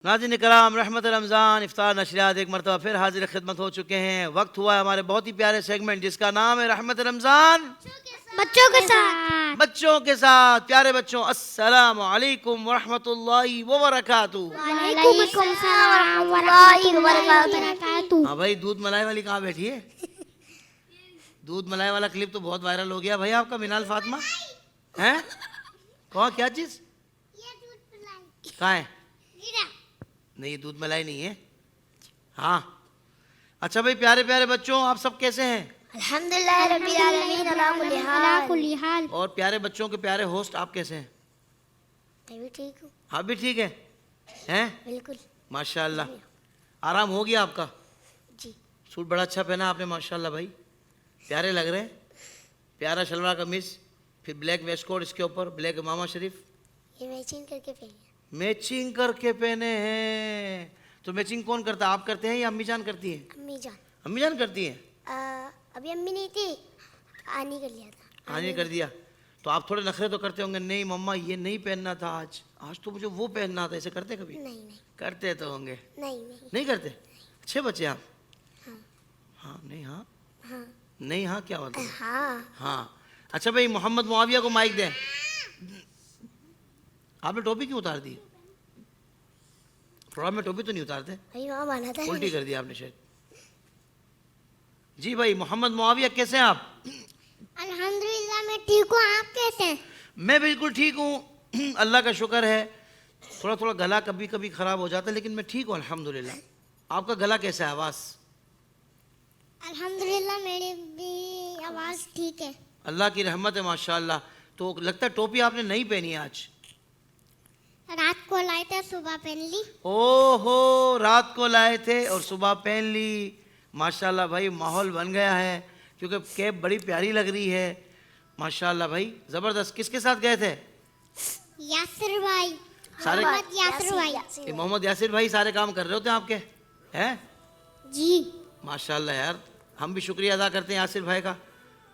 नाज़रीन कराम, रहमत रमज़ान इफ्तार नशरियात एक मरतबा फिर हाजिर खिदमत हो चुके हैं। वक्त हुआ है हमारे बहुत ही प्यारे सेगमेंट जिसका नाम है रहमत रमज़ान बच्चों के साथ। बच्चों के साथ। प्यारे बच्चों, अस्सलामु अलैकुम वरहमतुल्लाहि व बरकातुहू। वालेकुम सलाम वरहमतुल्लाहि वबरकातुहू। हाँ भाई, दूध मलाई वाली कहाँ बैठी है? दूध मलाई वाला क्लिप तो बहुत वायरल हो गया भाई आपका, मिनाल फातिमा हैं? कौन, क्या चीज़ कहाँ है? नहीं, दूध मलाई नहीं है। हाँ अच्छा भाई, प्यारे प्यारे बच्चों, आप सब कैसे हैं? अल्हम्दुलिल्लाह रब्बिल आलमीन अला कुल्ली हाल। और प्यारे बच्चों के प्यारे होस्ट आप कैसे हैं? मैं भी ठीक हूँ। आप भी ठीक हैं? हैं? बिल्कुल माशाल्लाह। आराम हो गया आपका? जी। सूट बड़ा अच्छा पहना आपने माशाल्लाह भाई, प्यारे लग रहे हैं। प्यारा शलवार कमीज, फिर ब्लैक वेस्ट कोट, इसके ऊपर ब्लैक इमामा शरीफ। ये मैचिंग करके पहने। मैचिंग करके पहने हैं। तो मैचिंग कौन करता है, आप करते हैं या अम्मी जान करती हैं? अम्मी जान। अम्मी जान करती हैं? अभी अम्मी नहीं थी, आनी कर लिया था। हाँ, ये कर दिया। तो आप थोड़े नखरे तो करते होंगे, नहीं मम्मा ये नहीं पहनना था, आज आज तो मुझे वो पहनना था। ऐसे करते कभी? नहीं नहीं करते तो होंगे। नहीं नहीं करते? अच्छे बच्चे आप। हाँ हाँ नहीं हाँ हाँ नहीं हाँ क्या मतलब? हाँ। हाँ अच्छा भाई, मोहम्मद मुआविया को माइक दें। आपने टोपी क्यों उतार दी? प्रोग्राम में टोपी तो नहीं उतारते, भाई वहाँ माना था। उल्टी कर दी आपने शायद। जी भाई, मोहम्मद मुआविया कैसे हैं आप? अल्हम्दुलिल्लाह मैं ठीक हूँ, आप कैसे हैं? मैं बिल्कुल ठीक हूँ, अल्लाह का शुक्र है। थोड़ा थोड़ा गला कभी कभी ख़राब हो जाता है, लेकिन मैं ठीक हूँ अल्हम्दुलिल्लाह। आपका गला कैसा है, आवाज़? अल्हम्दुलिल्लाह मेरी भी आवाज़ ठीक है। अल्लाह की रहमत है माशाल्लाह। तो लगता है टोपी आपने नहीं पहनी है आज। रात को लाए थे, सुबह पहन ली। ओहो, रात को लाए थे और सुबह पहन ली। माशाल्लाह भाई, माहौल बन गया है, क्योंकि कैप बड़ी प्यारी लग रही है माशाल्लाह भाई, ज़बरदस्त। किसके साथ गए थे? यासिर भाई। सारे मोहम्मद यासिर भाई। ये मोहम्मद यासिर भाई सारे काम कर रहे होते हैं आपके, हैं? जी। माशाल्लाह यार, हम भी शुक्रिया अदा करते हैं यासिर भाई का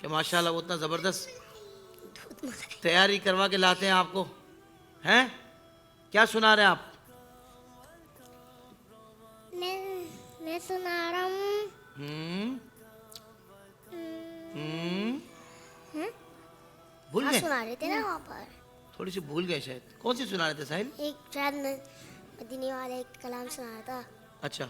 कि माशाल्लाह वो उतना ज़बरदस्त तैयारी करवा के लाते हैं आपको, हैं? क्या सुना रहे हैं आप? मैं सुना रहा हूँ। हम्म हैं? भूल हाँ, गए? सुना रहे थे ना वहाँ पर। थोड़ी सी भूल गए शायद। कौन सी सुना रहे थे साहिल? एक शायद मदीने वाला एक कलाम सुना रहा था। अच्छा।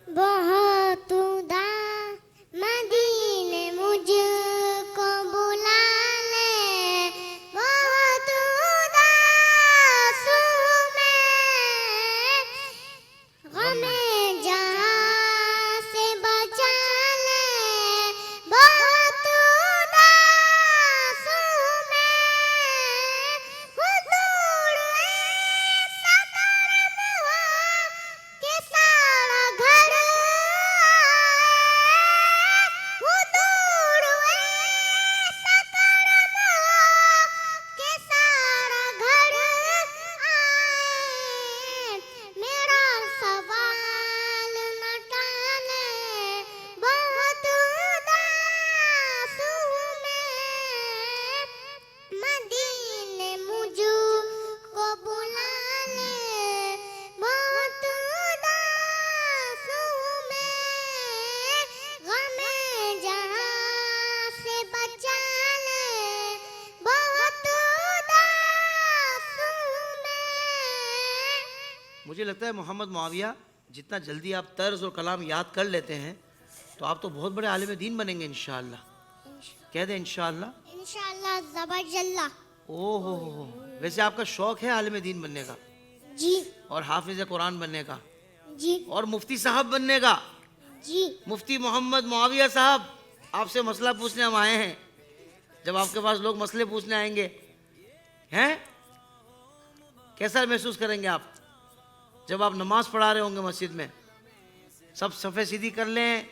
बहुत उदास मदीने मुझको बुला ले, बहुत उदास हूँ मैं, गमे जहाँ से बचा ले, बहुत उदास हूँ मैं, हुजूर ऐसा करम हो कि सारा घर आए, हुजूर ऐसा करम हो कि सारा घर आए, मेरा सवाल न टाले, बहुत उदास हूँ मैं, मदीने मुझको बुला ले, बहुत उदास हूँ मैं, गमे जहाँ से बचा ले, बहुत उदास हूँ मैं। मुझे लगता है मोहम्मद मुआविया, जितना जल्दी आप तर्ज और कलाम याद कर लेते हैं तो आप तो बहुत बड़े आलिम दीन बनेंगे इंशाअल्लाह। कह दें इंशाअल्लाह। इंशाअल्लाह ज़बरजल्ला। ओहो, वैसे आपका शौक है आलिम दीन बनने का जी और हाफिज कुरान बनने का जी और मुफ्ती साहब बनने का? जी। मुफ्ती मोहम्मद मुआविया साहब, आपसे मसला पूछने हम आए हैं। जब आपके पास लोग मसले पूछने आएंगे, हैं, कैसा महसूस करेंगे आप जब आप नमाज पढ़ा रहे होंगे मस्जिद में? सब सफ़े सीधी कर लें।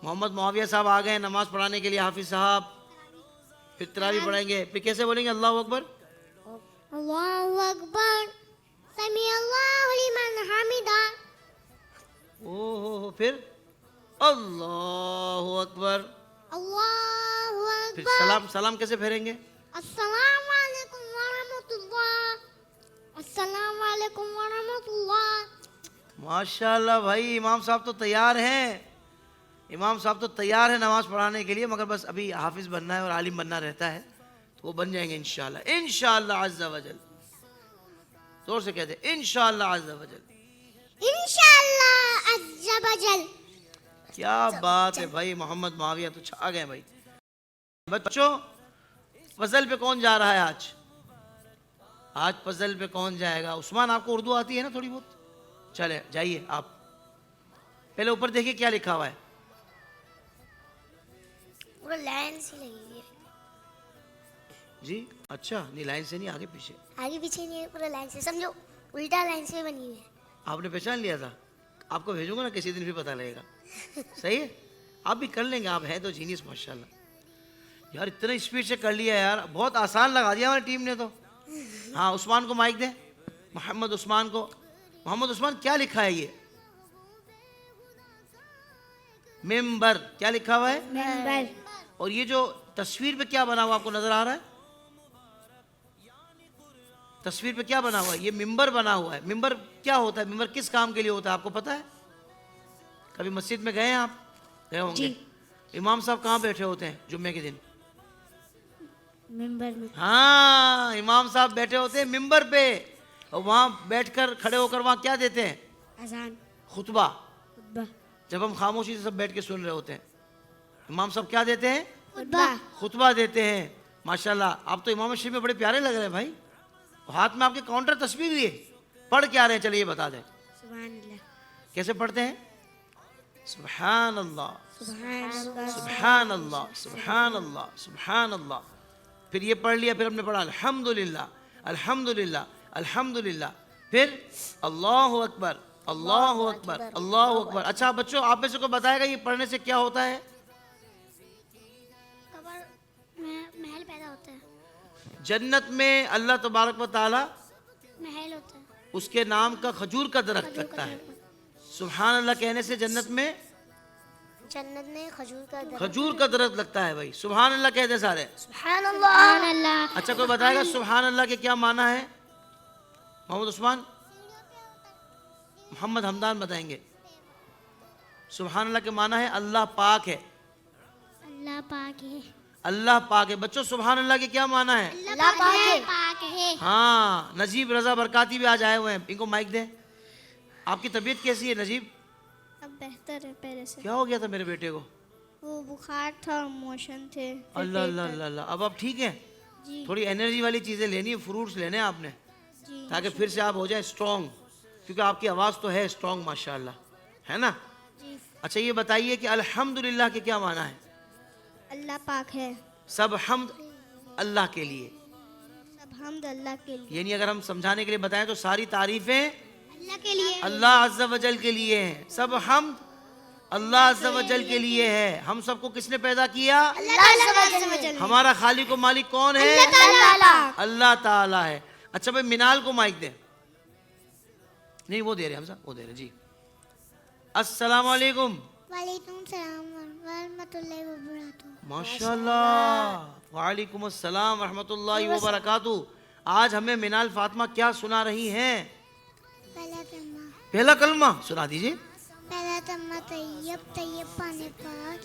मोहम्मद मुआविया साहब आ गए नमाज पढ़ाने के लिए, हाफिज साहब, फिर तरावी पढ़ेंगे, फिर कैसे बोलेंगे? अल्लाह अकबर, अल्लाहु अकबर, समी अल्लाहु लिमन हमिदा। ओहो, फिर अल्लाह अकबर, अल्लाहु फिर अकबर। सलाम। सलाम कैसे फेरेंगे? अस्सलाम वालेकुम व रहमतुल्लाह। अस्सलाम अस्सलाम वालेकुम व रहमतुल्लाह। माशाल्लाह भाई, इमाम साहब तो तैयार हैं, इमाम साहब तो तैयार है नमाज पढ़ाने के लिए, मगर बस अभी हाफिज बनना है और आलिम बनना रहता है, तो वो बन जाएंगे इंशाल्लाह, इंशाल्लाह अज़्ज़ा वजल। जोर से कहते इंशाल्लाह अज़्ज़ा वजल। इंशाअल्लाह अज़्ज़ा वजल। क्या बात है भाई, मोहम्मद मुआविया तो छा गए भाई। बच्चों, पजल पे कौन जा रहा है आज? आज पजल पे कौन जाएगा? उस्मान, आपको उर्दू आती है ना थोड़ी बहुत? चले जाइए आप, पहले ऊपर देखिए क्या लिखा हुआ है। पूरा लाइन से लगी है जी अच्छा, नहीं लाइन से नहीं, आगे पीछे। आगे पीछे नहीं है, पूरा लाइन से, समझो उल्टा लाइन से बनी हुई है। आपने पहचान लिया था? आपको भेजूंगा ना किसी दिन, भी पता लगेगा। सही है, आप भी कर लेंगे, आप हैं तो जीनियस माशाल्लाह। यार इतना स्पीड से कर लिया यार, बहुत आसान लगा दिया हमारी टीम ने तो। हाँ, उस्मान को माइक दे, मोहम्मद उस्मान को। मोहम्मद उस्मान, क्या लिखा है ये? मेंबर, क्या लिखा हुआ है? मेंबर। और ये जो तस्वीर पे क्या बना हुआ आपको नजर आ रहा है? तस्वीर पे क्या बना हुआ है? ये मिंबर बना हुआ है। मिंबर क्या होता है? मिंबर किस काम के लिए होता है आपको पता है? कभी मस्जिद में गए हैं आप? गए होंगे। इमाम साहब कहाँ बैठे होते हैं जुम्मे के दिन? मेंबर में। हाँ, इमाम साहब बैठे होते हैं मिंबर पे, और वहाँ बैठकर खड़े होकर वहाँ क्या देते हैं? अजान, खुतबा। खुतबा। जब हम खामोशी से सब बैठ के सुन रहे होते हैं, इमाम साहब क्या देते हैं? खुतबा। खुतबा देते हैं। माशाल्लाह, आप तो इमाम शरीफ में बड़े प्यारे लग रहे हैं भाई। हाथ में आपके काउंटर तस्वीर लिए, पढ़ क्या रहे हैं? चलिए बता दें। सुभान अल्लाह। कैसे पढ़ते हैं? सुभान अल्लाह, सुभान अल्लाह। सुभान अल्लाह, सुभान अल्लाह, सुभान अल्लाह। फिर ये पढ़ लिया, फिर हमने पढ़ा अल्हम्दुलिल्लाह, अल्हम्दुलिल्लाह, अल्हम्दुलिल्लाह। फिर अल्लाहु अकबर, अल्लाहु अकबर, अल्लाहु अकबर। अच्छा बच्चों, आप में से कोई बताएगा ये पढ़ने से क्या होता है? कब्र में महल पैदा होता है। जन्नत में अल्लाह तबारक व ताला महल होता है। उसके नाम का खजूर का दरख्त लगता है। सुभान अल्लाह कहने से जन्नत में खजूर का दरख्त। खजूर का दरख्त लगता है भाई। सुभान अल्लाह कहते सारे। सुभान अल्लाह। अच्छा कोई बताएगा सुभान अल्लाह के क्या माना है? मोहम्मद उस्मान, मोहम्मद हमदान बताएंगे। सुभान अल्लाह के माना है अल्लाह पाक है। अल्लाह पाक है। अल्लाह पाक है। बच्चों, सुभान अल्लाह के क्या माना है? अल्लाह पाक है। हाँ, नजीब रजा बरकाती भी आज आए हुए हैं, इनको माइक दे। आपकी तबीयत कैसी है नजीब? अब बेहतर है पहले से। क्या हो गया था मेरे बेटे को? वो बुखार था, मोशन थे। अल्लाह अल्लाह अल्लाह अल्लाह। अब आप ठीक हैं? जी। थोड़ी एनर्जी वाली चीज़ें लेनी है, फ्रूट्स लेने हैं आपने, जी। ताकि फिर से आप हो जाए स्ट्रॉन्ग, क्योंकि आपकी आवाज़ तो है स्ट्रॉन्ग माशाल्लाह, है ना? जी। अच्छा ये बताइए कि अल्हम्दुलिल्लाह के क्या माना है? अल्लाह पाक है। सब हम्द अल्लाह के लिए। सब हमद अल्लाह के लिए। यानी अगर हम समझाने के लिए बताएं तो सारी तारीफें अल्लाह के लिए। अल्लाह अज़्ज़ा वजल के लिए हैं। सब हम्द अल्लाह अज़्ज़ा वजल के लिए है। हम सबको किसने पैदा किया? अल्लाह। हमारा खालिक व मालिक कौन है? अल्लाह ताला है। अच्छा भाई, मिनाल को माइक दे। नहीं वो दे रहे, हमसा वो दे रहे जी। अस्सलाम वालेकुम। वालेकुम सलाम व रहमतुल्लाहि व बरकातुहू। माशाल्लाह, वालेकुम अस्सलाम रहमतुल्लाहि व बरकातुहू। आज हमें मिनाल फातिमा क्या सुना रही हैं? पहला कलमा सुना दीजिए। पहला कलमा तैयब तैयब पाने पाक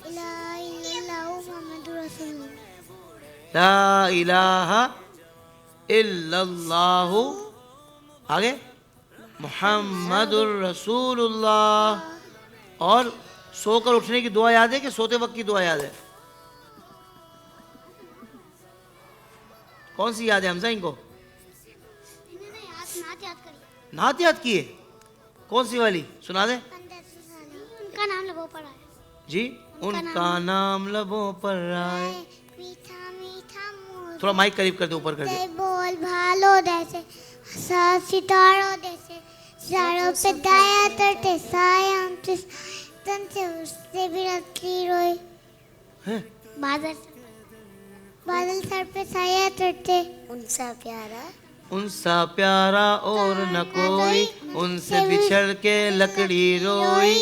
इला इल्लल्लाहु मुहम्मदुर रसूलुल्लाह। ला इलाहा इल्लल्लाहु, आगे मुहम्मदुर रसूलुल्लाह। और सोकर उठने की दुआ याद है कि सोते वक्त की दुआ याद है? कौन सी याद है हमजा इनको? नात याद किए? कौन सी वाली सुना दे? उनका नाम लबों पर आए। जी, उनका नाम लबों पर आए। मीठा मीठा मोर थोड़ा माइक करीब कर दे, ऊपर कर दे। बोल भालो जैसे सितारों जैसे चारों पे दाया तरते साया हमसे तन से उससे भी रखी रोई। हैं? बादल बादल सर पे साया तरते उनसा प्यारा और न कोई, उनसे बिछड़ के लकड़ी रोई।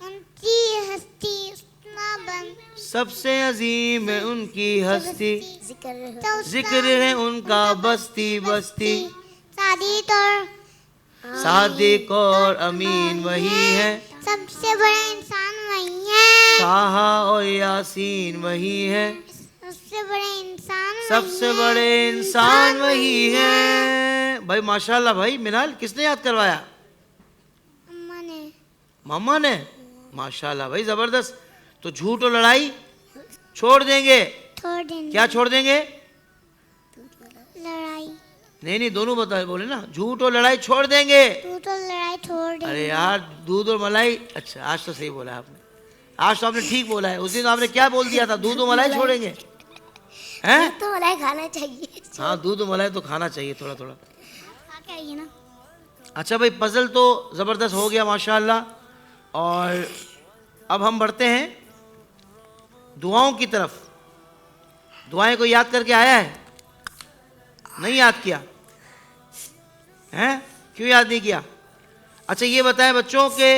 उनकी हस्ती उतना बन सबसे अजीम है उनकी हस्ती, जिक्र जिक्र है उनका बस्ती बस्ती। सादिक और सादिक और अमीन वही है, सबसे बड़ा इंसान वही है, ताहा और यासीन वही है, सबसे बड़े इंसान सबसे बड़े इंसान वही है। भाई माशाल्लाह भाई, मिनाल किसने याद करवाया? अम्मा ने। मम्मा ने। माशाल्लाह भाई जबरदस्त। तो झूठ और लड़ाई छोड़ देंगे। छोड़ देंगे। क्या छोड़ देंगे? लड़ाई। नहीं नहीं, दोनों बताए बोले ना, झूठ और लड़ाई छोड़ देंगे। तू तो लड़ाई छोड़ देंगे। अरे यार, दूध और मलाई। अच्छा, आज तो सही बोला आपने, आज तो आपने ठीक बोला है। उस दिन आपने क्या बोल दिया था? दूध और मलाई छोड़ेंगे हैं? तो मलाई खाना चाहिए। हाँ, दूध और मलाई तो खाना चाहिए थोड़ा थोड़ा। खा के आइए ना। अच्छा भाई, पजल तो ज़बरदस्त हो गया माशाल्लाह। और अब हम बढ़ते हैं दुआओं की तरफ। दुआएं को याद करके आया है? नहीं याद किया हैं? क्यों याद नहीं किया? अच्छा ये बताएं बच्चों के,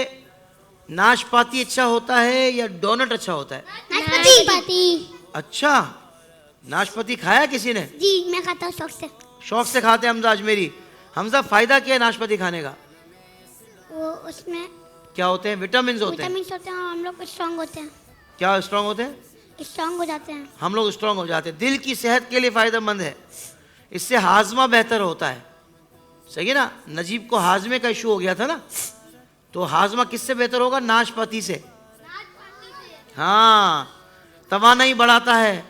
नाशपाती अच्छा होता है या डोनट अच्छा होता है? नाशपाती। अच्छा, नाशपाती खाया किसी ने? जी मैं खाता हूँ शौक से। शौक से खाते हैं हमजा अजमेरी। हमजा, फायदा क्या है नाशपाती खाने का? वो उसमें क्या होते हैं? विटामिन होते हैं। विटामिन होते हैं और हम लोग स्ट्रांग होते हैं। क्या स्ट्रांग होते हैं? स्ट्रांग हो जाते हैं। हम लोग स्ट्रांग हो जाते हैं। दिल की सेहत के लिए फायदेमंद है, इससे हाजमा बेहतर होता है। सही है ना? नजीब को हाजमे का इशू हो गया था ना, तो हाजमा किससे बेहतर होगा? नाशपाती से। हाँ, तवानाई बढ़ाता है,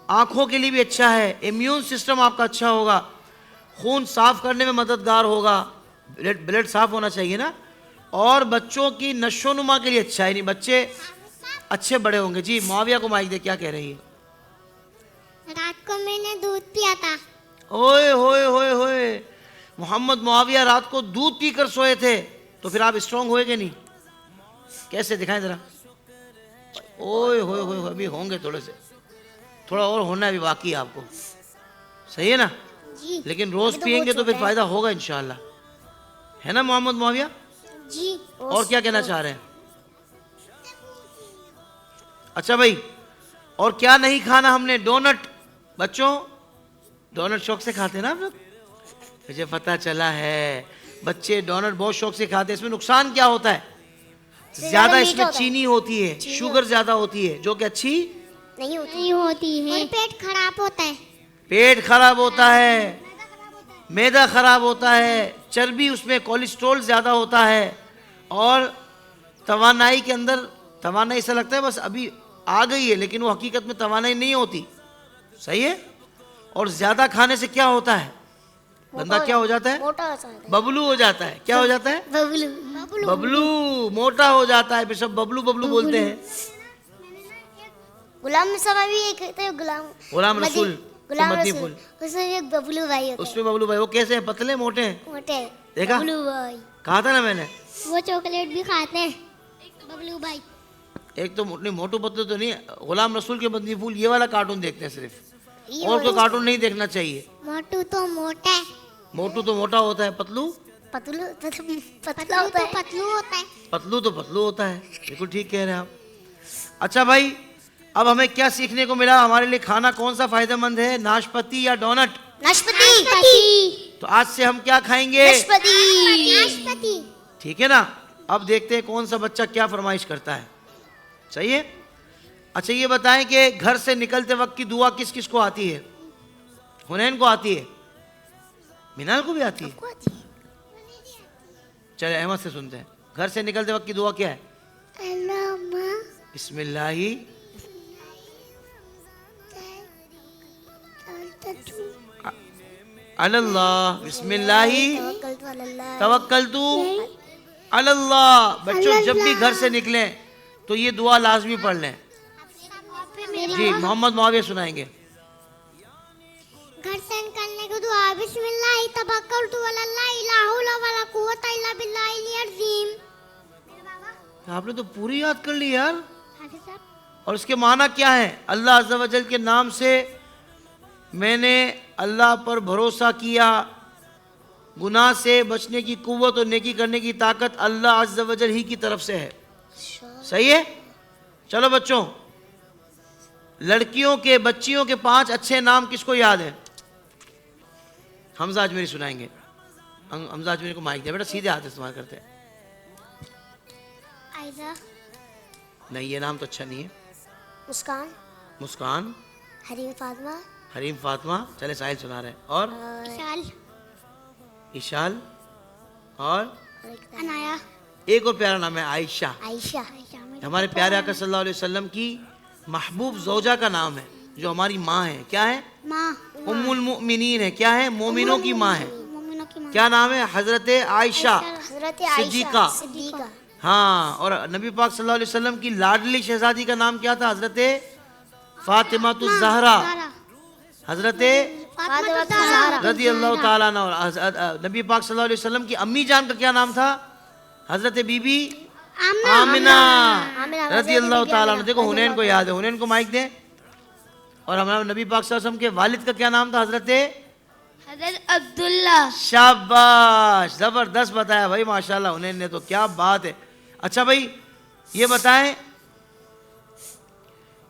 आंखों के लिए भी अच्छा है, इम्यून सिस्टम आपका अच्छा होगा, खून साफ करने में मददगार होगा, ब्लड साफ होना चाहिए ना, और बच्चों की नशोनुमा के लिए अच्छा है। नहीं, बच्चे अच्छे बड़े होंगे। जी मुआविया को माइक दे, क्या कह रही है? रात को मैंने दूध पिया था। ओए होए होए होए, मोहम्मद मुआविया रात को दूध पीकर सोए थे, तो फिर आप स्ट्रांग हुए कि नहीं? कैसे दिखाएं जरा? ओए होए होए, अभी होंगे थोड़े से, थोड़ा और होना भी बाकी है आपको। सही है ना? जी लेकिन रोज पियेंगे तो फिर फायदा होगा इंशाल्लाह, है ना मोहम्मद मुआविया? जी। और क्या कहना चाह रहे हैं? अच्छा भाई, और क्या नहीं खाना हमने? डोनट। बच्चों, डोनट शौक से खाते हैं ना आप लोग? मुझे पता चला है, बच्चे डोनट बहुत शौक से खाते हैं। इसमें नुकसान क्या होता है? ज्यादा इसमें चीनी होती है, शुगर ज्यादा होती है, जो कि अच्छी नहीं होती है। और पेट खराब होता है। पेट खराब होता है, मैदा खराब होता है, चर्बी उसमें, कोलेस्ट्रॉल ज़्यादा होता है, और तवानाई के अंदर, तवानाई ऐसा लगता है बस अभी आ गई है, लेकिन वो हकीकत में तवानाई नहीं होती। सही है? और ज़्यादा खाने से क्या होता है? बंदा क्या हो जाता है? मोटा हो जाता है। बबलू हो जाता है। क्या हो जाता है? बबलू। बबलू, मोटा हो जाता है, फिर सब बबलू बबलू बोलते हैं। गुलाम समय भी एक थे, गुलाम रसूल, गुलाम मदनी रसूल, फूल। उसमें एक बबलू भाई होता है। उसमें बबलू भाई, वो कैसे हैं? पतले मोटे हैं? मोटे। देखा? बबलू भाई। कहा था ना मैंने। वो चॉकलेट भी खाते हैं बबलू भाई। एक तो मोटू पतलू तो नहीं, गुलाम रसूल के मदनी फूल ये वाला कार्टून देखते हैं सिर्फ, और तो कार्टून नहीं देखना चाहिए। मोटू तो मोटा है। मोटू तो मोटा होता है, पतलू पतलू पतला होता है। पतलू होता है। पतलू तो पतलू होता है। बिल्कुल ठीक कह रहे हैं आप। अच्छा भाई, अब हमें क्या सीखने को मिला? हमारे लिए खाना कौन सा फायदेमंद है, नाशपाती या डोनट? नाशपाती। तो आज से हम क्या खाएंगे? नाशपाती। ठीक है ना? अब देखते हैं कौन सा बच्चा क्या फरमाइश करता है। सही है? अच्छा ये बताएं कि घर से निकलते वक्त की दुआ किस किस को आती है? हुनैन को आती है, मिनाल को भी आती है। चले अहमद से सुनते हैं, घर से निकलते वक्त की दुआ क्या है? बिस्मिल्लाही अल्लाह, बिस्मिल्लाही तवक्कलतु अल्लाह। बच्चों जब भी घर से निकलें तो ये दुआ लाजमी पढ़ लें। जी मोहम्मद मुआविया सुनाएंगे। घर से निकलने को दुआ बिस्मिल्लाह तवक्कलतु अल्लाह ला हौला वला कुव्वता इल्ला बिल्लाहिल अज़ीम। आपने तो पूरी याद कर ली यार। हाफिज साहब, और इसके माना क्या है? अल्लाह अज़्ज़ा वजल के नाम से मैंने अल्लाह पर भरोसा किया, गुनाह से बचने की कुव्वत और नेकी करने की ताकत अल्लाह अज़्ज़ा वजल ही की तरफ से है। सही है? चलो बच्चों, लड़कियों के, बच्चियों के 5 अच्छे नाम किसको याद है? हमजा अजमेरी सुनाएंगे। हमजा अजमेरी को माइक दे बेटा, सीधे हाथ इस्तेमाल करते हैं। आयजा, नहीं ये नाम तो अच्छा नहीं है। मुस्कान, मुस्कान, हरीम फातिमा, हरीम फातिमा, चले साहिल सुना रहे हैं। और विशाल, इशाल, और अनाया, एक और प्यारा नाम है आयशा। आयशा। हमारे प्यारे आका सल्लल्लाहु अलैहि वसल्लम की महबूब ज़ौजा का नाम है, जो हमारी माँ है। क्या है? माँ। उम्मुल मुमिनीन है। क्या है? मोमिनों की माँ है। मोमिनों की माँ। क्या नाम है? हजरत आयशा हजरत सिद्दीका। सिद्दीका। हाँ, और नबी पाक सल्लल्लाहु अलैहि वसल्लम की लाडली शहजादी का नाम क्या था? हजरत फातिमा ज़हरा। हजरत रज़ी अल्लाह ताला अन्हा। और नबी पाक सल्लल्लाहु अलैहि वसल्लम की अम्मी जान का क्या नाम था? हजरत बीबी आमिना रज़ी अल्लाह ताला अन्हा। देखो हुनैन को याद है, हुनैन को माइक दें। और हमारे नबी पाक सल्लल्लाहु अलैहि वसल्लम के वालिद का क्या नाम था? हजरत अब्दुल्ला। शाबाश, जबरदस्त बताया भाई, माशाल्लाह हुनैन ने तो, क्या बात है। अच्छा भाई ये बताएं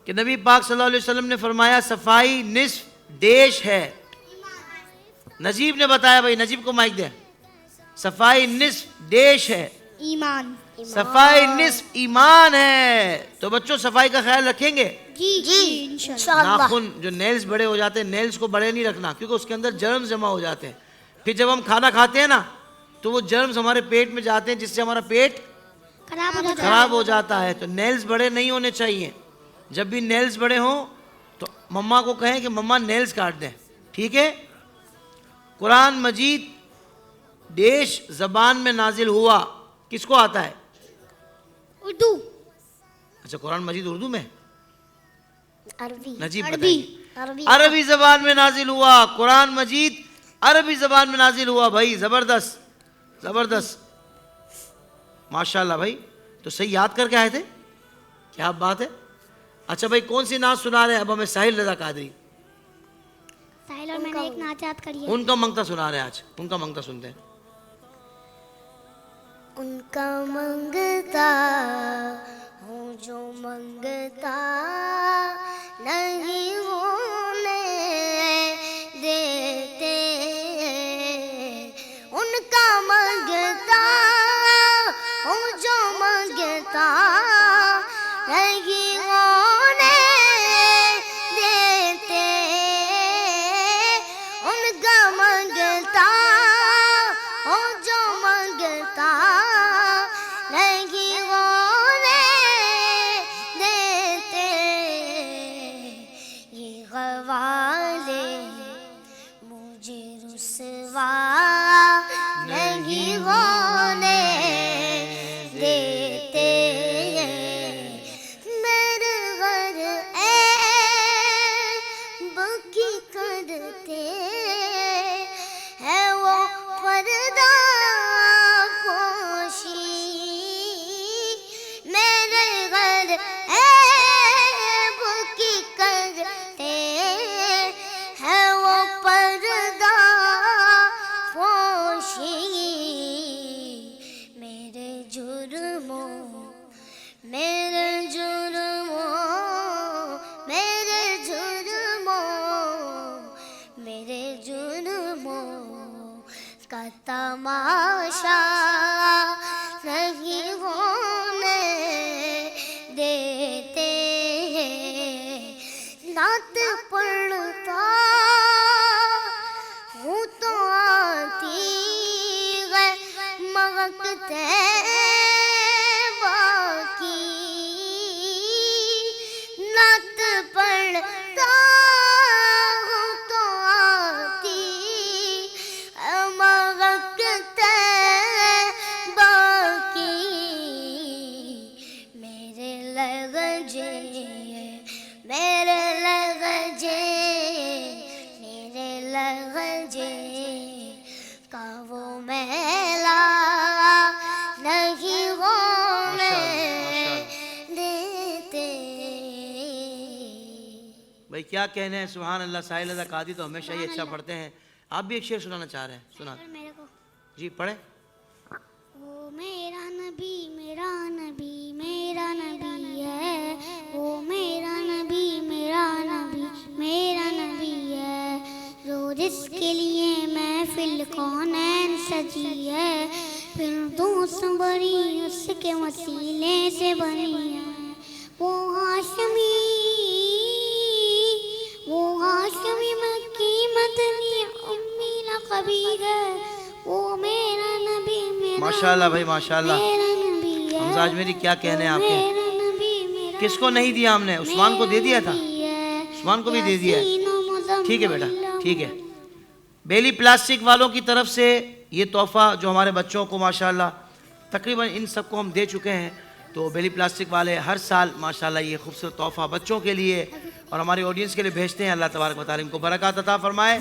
कि नबी पाक सल्लल्लाहु अलैहि वसल्लम ने फरमाया सफाई निस्फ देश है। नजीब ने बताया भाई, नजीब को माइक दे। सफाई निस्फ देश है, ईमान। सफाई निस्फ ईमान है। तो बच्चों सफाई का ख्याल रखेंगे? जी इंशाअल्लाह। नाखून जो नेल्स बड़े हो जाते हैं, नेल्स को बड़े नहीं रखना, क्योंकि उसके अंदर जर्म्स जमा हो जाते हैं। फिर जब हम खाना खाते हैं ना, तो वो जर्म्स हमारे पेट में जाते हैं, जिससे हमारा पेट खराब हो जाता है। तो नेल्स बड़े नहीं होने चाहिए। जब भी नेल्स बड़े हों तो मम्मा को कहें कि मम्मा नेल्स काट दें, ठीक है। कुरान मजीद देश जबान में नाजिल हुआ, किसको आता है? उर्दू। अच्छा, कुरान मजीद उर्दू में? अरबी। नजीब अरबी। अरबी जबान में नाजिल हुआ। कुरान मजीद अरबी जबान में नाजिल हुआ भाई। जबरदस्त जबरदस्त, माशाल्लाह भाई। तो सही याद करके आए थे, क्या बात है। अच्छा भाई कौन सी नाच सुना रहे हैं अब हमें? साहिल रजा कादरी। साहिल और मैंने एक नाच याद करी है। उनका मंगता सुना रहे हैं आज, उनका मंगता सुनते हैं। उनका मंगता हूँ जो मंगता नहीं होने देते, उनका मंगता हूँ जो मंगता नहीं होने देते, उनका मंगता हूँ जो मंगता नहीं होने देते, ये गवाले मुझे रुसवा नहीं होने देते, मेरे घर बकी करते है वो पर्दा पोशी, मेरे घर बकी करते है वो पर्दा पोशी, मेरे जुर्मों मेरे जुर्मों मेरे जुर्मों मेरे जुर्मों का तमाशा नहीं होने देते, नात पढ़ता हूँ तो आती है महकते बाकी, नात पढ़ता हूँ तो आती है महकते बाकी, मेरे लगजे मेरे लगजे मेरे लगजे का वो मेला नहीं होने देते। भाई क्या कहने हैं, सुभान अल्लाह। साहिल रजा कादरी तो हमेशा ही अच्छा पढ़ते हैं। आप भी एक शेर सुनाना चाह रहे हैं, सुना मेरे को जी, पढ़े। वो मेरा नबी मेरा नबी मेरा नबी है, वो मेरा नबी मेरा नबी मेरा नबी है, रोज इसके जिसके लिए महफिल कौनैन सजी है, फिरदौस बरी उसके वसीले से बनी है। वो हाशमी मक्की मदनी उम्मी लक़बी है, वो मेरा नबी मेरा माशाल्लाह भाई माशाल्लाह। मेरा नबी है। हमजा अजमेरी क्या कहने हैं आपके? मेरा नबी मेरा किसको नहीं दिया हमने? उस्मान को दे दिया था, उस्मान को भी दे दिया है। ठीक है बेटा, ठीक है। बेली प्लास्टिक वालों की तरफ से ये तोहफा जो हमारे बच्चों को माशाल्लाह तकरीबन इन सबको हम दे चुके हैं। तो बेली प्लास्टिक वाले हर साल माशाल्लाह ये खूबसूरत तोहफा बच्चों के लिए और हमारे ऑडियंस के लिए भेजते हैं। अल्लाह तबारक व तआला इनको बरकत अता फरमाए।